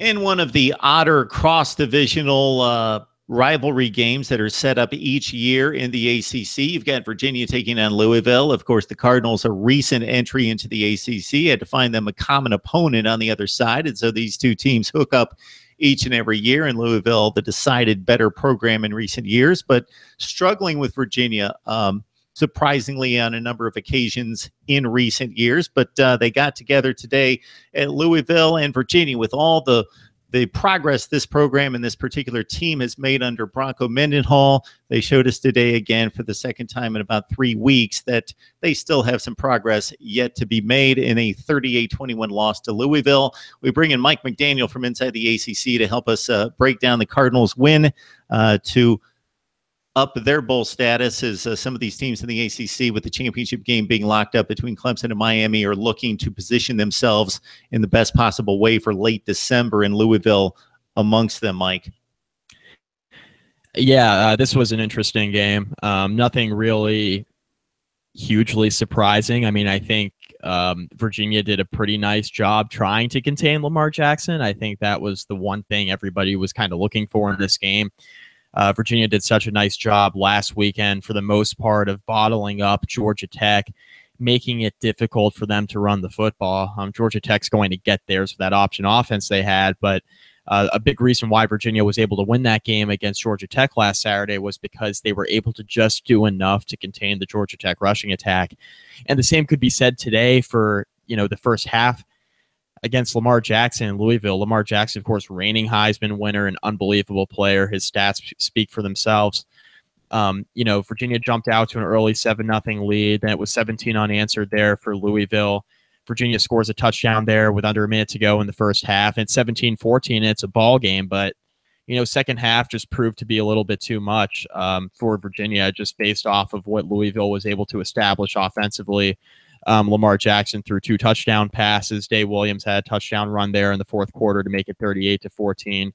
In one of the odder cross-divisional rivalry games that are set up each year in the ACC, you've got Virginia taking on Louisville. Of course, the Cardinals, a recent entry into the ACC, had to find them a common opponent on the other side, and so these two teams hook up each and every year. In Louisville, the decided better program in recent years, but struggling with Virginia, surprisingly on a number of occasions in recent years. But they got together today at Louisville and Virginia with all the progress this program and this particular team has made under Bronco Mendenhall. They showed us today again for the second time in about 3 weeks that they still have some progress yet to be made in a 38-21 loss to Louisville. We bring in Mike McDaniel from inside the ACC to help us break down the Cardinals' win to up their bowl status, as some of these teams in the ACC, with the championship game being locked up between Clemson and Miami, are looking to position themselves in the best possible way for late December, in Louisville amongst them, Mike. Yeah, this was an interesting game. Nothing really hugely surprising. I mean, I think Virginia did a pretty nice job trying to contain Lamar Jackson. I think that was the one thing everybody was kind of looking for in this game. Virginia did such a nice job last weekend, for the most part, of bottling up Georgia Tech, making it difficult for them to run the football. Georgia Tech's going to get theirs with that option offense they had, but a big reason why Virginia was able to win that game against Georgia Tech last Saturday was because they were able to just do enough to contain the Georgia Tech rushing attack. And the same could be said today for, the first half against Lamar Jackson in Louisville. Lamar Jackson, of course, reigning Heisman winner, an unbelievable player. His stats speak for themselves. Virginia jumped out to an early 7-0 lead. Then it was 17 unanswered there for Louisville. Virginia scores a touchdown there with under a minute to go in the first half. And it's 17-14, and it's a ball game. But, second half just proved to be a little bit too much for Virginia, just based off of what Louisville was able to establish offensively. Lamar Jackson threw 2 touchdown passes. Dave Williams had a touchdown run there in the fourth quarter to make it 38-14.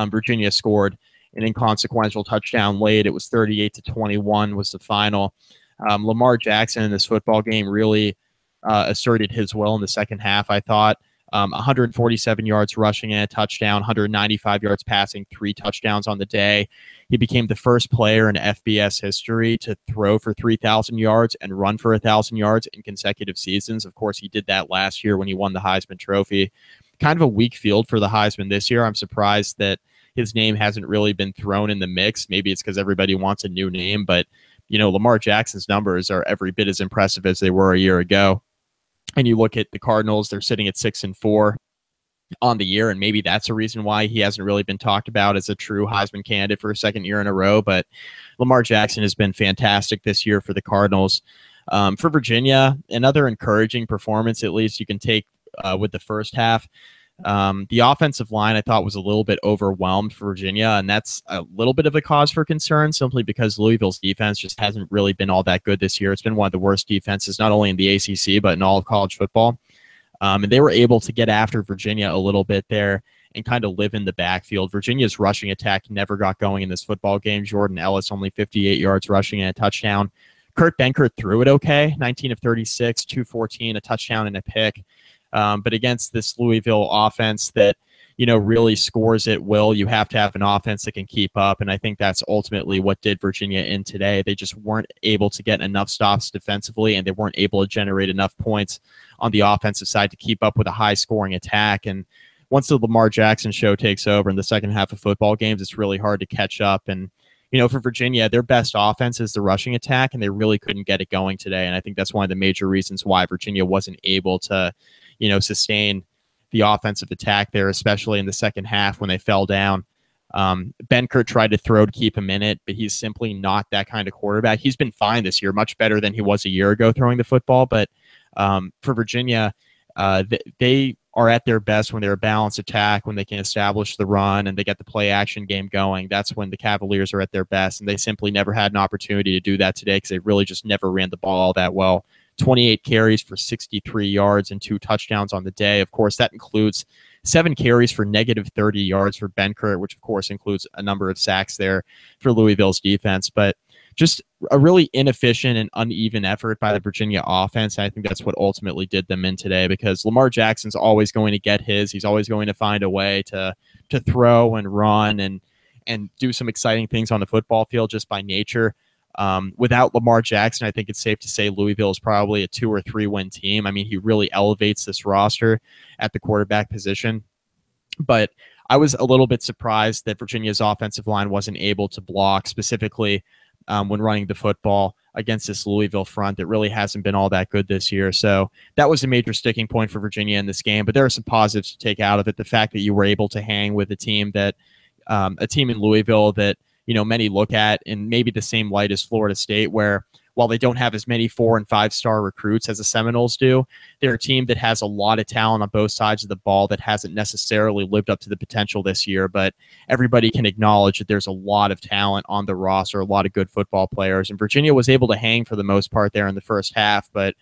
Virginia scored an inconsequential touchdown late. It was 38-21 was the final. Lamar Jackson in this football game really asserted his will in the second half, I thought. 147 yards rushing and a touchdown, 195 yards passing, 3 touchdowns on the day. He became the first player in FBS history to throw for 3,000 yards and run for 1,000 yards in consecutive seasons. Of course, he did that last year when he won the Heisman Trophy. Kind of a weak field for the Heisman this year. I'm surprised that his name hasn't really been thrown in the mix. Maybe it's because everybody wants a new name, but Lamar Jackson's numbers are every bit as impressive as they were a year ago. And you look at the Cardinals, they're sitting at 6-4 on the year, and maybe that's a reason why he hasn't really been talked about as a true Heisman candidate for a second year in a row. But Lamar Jackson has been fantastic this year for the Cardinals. For Virginia, another encouraging performance, at least you can take with the first half. The offensive line, I thought, was a little bit overwhelmed for Virginia, and that's a little bit of a cause for concern, simply because Louisville's defense just hasn't really been all that good this year. It's been one of the worst defenses, not only in the ACC, but in all of college football. And they were able to get after Virginia a little bit there and kind of live in the backfield. Virginia's rushing attack never got going in this football game. Jordan Ellis, only 58 yards rushing and a touchdown. Kurt Benkert threw it okay, 19 of 36, 214, a touchdown and a pick. But against this Louisville offense that, really scores at will, you have to have an offense that can keep up. And I think that's ultimately what did Virginia in today. They just weren't able to get enough stops defensively, and they weren't able to generate enough points on the offensive side to keep up with a high-scoring attack. And once the Lamar Jackson show takes over in the second half of football games, it's really hard to catch up. And, for Virginia, their best offense is the rushing attack, and they really couldn't get it going today. And I think that's one of the major reasons why Virginia wasn't able to sustain the offensive attack there, especially in the second half when they fell down. Benkert tried to throw to keep him in it, but he's simply not that kind of quarterback. He's been fine this year, much better than he was a year ago throwing the football. But for Virginia, they are at their best when they're a balanced attack, when they can establish the run and they get the play action game going. That's when the Cavaliers are at their best, and they simply never had an opportunity to do that today because they really just never ran the ball all that well. 28 carries for 63 yards and 2 touchdowns on the day. Of course, that includes 7 carries for negative 30 yards for Benkert, which of course includes a number of sacks there for Louisville's defense. But just a really inefficient and uneven effort by the Virginia offense. I think that's what ultimately did them in today, because Lamar Jackson's always going to get his. He's always going to find a way to throw and run and do some exciting things on the football field just by nature. Without Lamar Jackson, I think it's safe to say Louisville is probably a 2 or 3 win team. I mean, he really elevates this roster at the quarterback position. But I was a little bit surprised that Virginia's offensive line wasn't able to block, specifically when running the football against this Louisville front that really hasn't been all that good this year. So that was a major sticking point for Virginia in this game. But there are some positives to take out of it. The fact that you were able to hang with a team in Louisville that, you know, many look at in maybe the same light as Florida State, where while they don't have as many 4- and 5-star recruits as the Seminoles do, they're a team that has a lot of talent on both sides of the ball that hasn't necessarily lived up to the potential this year. But everybody can acknowledge that there's a lot of talent on the roster, a lot of good football players. And Virginia was able to hang for the most part there in the first half. But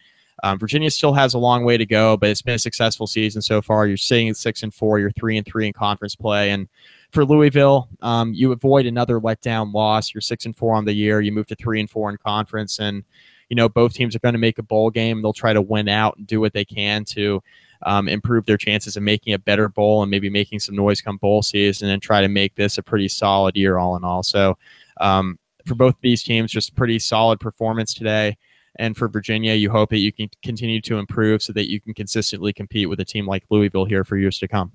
Virginia still has a long way to go, but it's been a successful season so far. You're sitting at 6-4, you're 3-3 in conference play. And for Louisville, you avoid another letdown loss. You're 6-4 on the year. You move to 3-4 in conference, and you know both teams are going to make a bowl game. They'll try to win out and do what they can to improve their chances of making a better bowl and maybe making some noise come bowl season, and try to make this a pretty solid year all in all. So for both these teams, just pretty solid performance today. And for Virginia, you hope that you can continue to improve so that you can consistently compete with a team like Louisville here for years to come.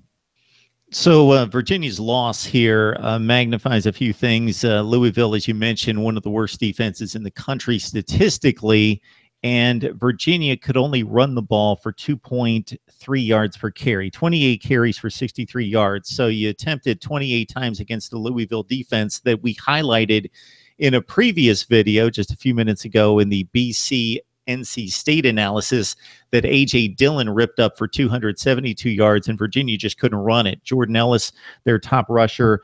So Virginia's loss here magnifies a few things. Louisville, as you mentioned, one of the worst defenses in the country statistically, and Virginia could only run the ball for 2.3 yards per carry, 28 carries for 63 yards. So you attempted 28 times against the Louisville defense that we highlighted in a previous video just a few minutes ago in the BC NC State analysis, that A.J. Dillon ripped up for 272 yards, and Virginia just couldn't run it. Jordan Ellis, their top rusher,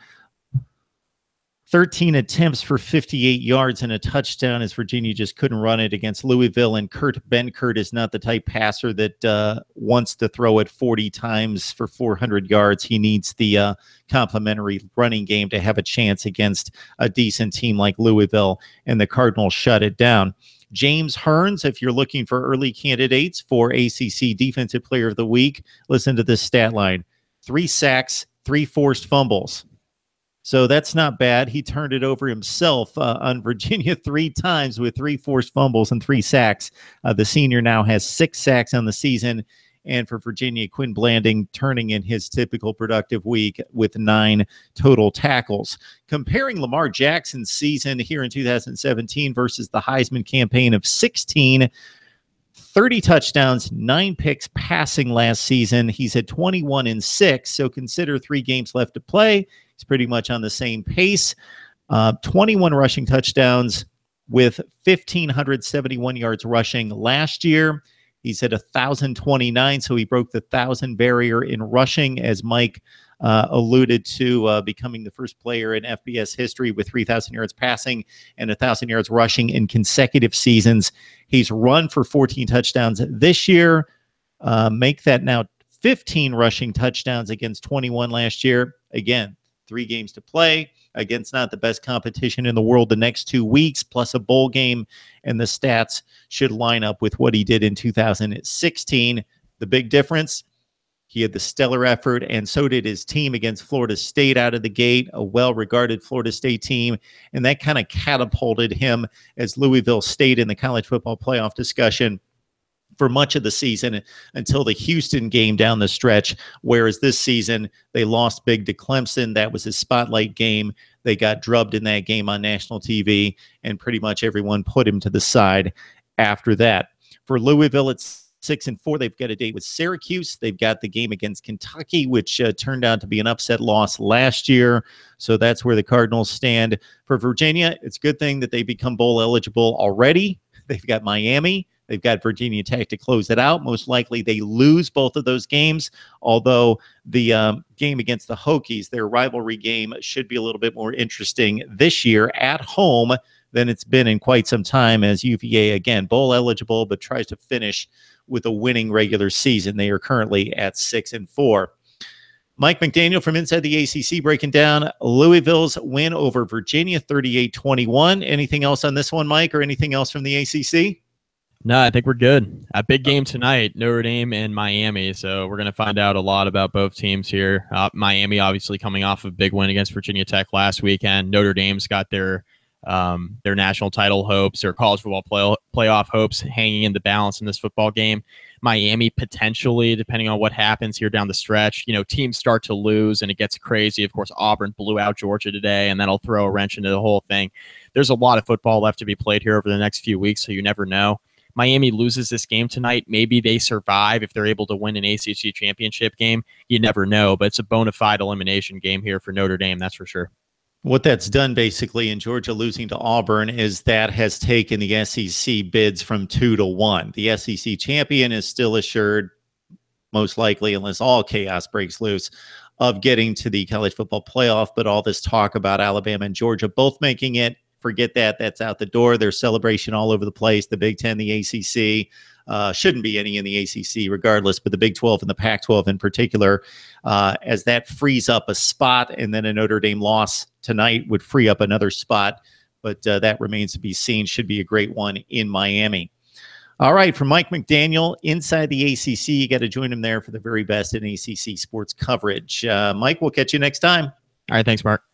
13 attempts for 58 yards and a touchdown, as Virginia just couldn't run it against Louisville. And Kurt Benkert is not the type passer that wants to throw it 40 times for 400 yards. He needs the complementary running game to have a chance against a decent team like Louisville, and the Cardinals shut it down. James Hearns, if you're looking for early candidates for ACC Defensive Player of the Week, listen to this stat line: 3 sacks, 3 forced fumbles. So that's not bad. He turned it over himself on Virginia 3 times with 3 forced fumbles and 3 sacks. The senior now has 6 sacks on the season. And for Virginia, Quinn Blanding turning in his typical productive week with 9 total tackles. Comparing Lamar Jackson's season here in 2017 versus the Heisman campaign of 16, 30 touchdowns, 9 picks passing last season. He's at 21-6, so consider 3 games left to play. He's pretty much on the same pace. 21 rushing touchdowns with 1,571 yards rushing last year. He's at 1,029, so he broke the 1,000 barrier in rushing, as Mike alluded to, becoming the first player in FBS history with 3,000 yards passing and 1,000 yards rushing in consecutive seasons. He's run for 14 touchdowns this year. Make that now 15 rushing touchdowns against 21 last year. Again, 3 games to play against not the best competition in the world the next 2 weeks, plus a bowl game, and the stats should line up with what he did in 2016. The big difference, he had the stellar effort, and so did his team against Florida State out of the gate, a well-regarded Florida State team, and that kind of catapulted him as Louisville stayed in the college football playoff discussion for much of the season until the Houston game down the stretch, whereas this season they lost big to Clemson. That was his spotlight game. They got drubbed in that game on national TV, and pretty much everyone put him to the side after that. For Louisville, it's 6-4. They've got a date with Syracuse. They've got the game against Kentucky, which turned out to be an upset loss last year. So that's where the Cardinals stand. For Virginia, it's a good thing that they become bowl eligible already. They've got Miami. They've got Virginia Tech to close it out. Most likely they lose both of those games, although the game against the Hokies, their rivalry game, should be a little bit more interesting this year at home than it's been in quite some time, as UVA, again, bowl eligible, but tries to finish with a winning regular season. They are currently at 6-4. Mike McDaniel from inside the ACC breaking down Louisville's win over Virginia 38-21. Anything else on this one, Mike, or anything else from the ACC? No, I think we're good. A big game tonight, Notre Dame and Miami. So we're going to find out a lot about both teams here. Miami obviously coming off a big win against Virginia Tech last weekend. Notre Dame's got their national title hopes, their college football playoff hopes hanging in the balance in this football game. Miami potentially, depending on what happens here down the stretch, teams start to lose and it gets crazy. Of course, Auburn blew out Georgia today, and that'll throw a wrench into the whole thing. There's a lot of football left to be played here over the next few weeks, so you never know. Miami loses this game tonight. Maybe they survive if they're able to win an ACC championship game. You never know, but it's a bona fide elimination game here for Notre Dame, that's for sure. What that's done basically in Georgia losing to Auburn is that has taken the SEC bids from 2 to 1. The SEC champion is still assured, most likely, unless all chaos breaks loose, of getting to the college football playoff. But all this talk about Alabama and Georgia both making it, forget that. That's out the door. There's celebration all over the place. The Big Ten, the ACC. Shouldn't be any in the ACC regardless, but the Big 12 and the Pac-12 in particular, as that frees up a spot, and then a Notre Dame loss tonight would free up another spot, but that remains to be seen. Should be a great one in Miami. All right, from Mike McDaniel, inside the ACC, you got to join him there for the very best in ACC sports coverage. Mike, we'll catch you next time. All right, thanks, Mark.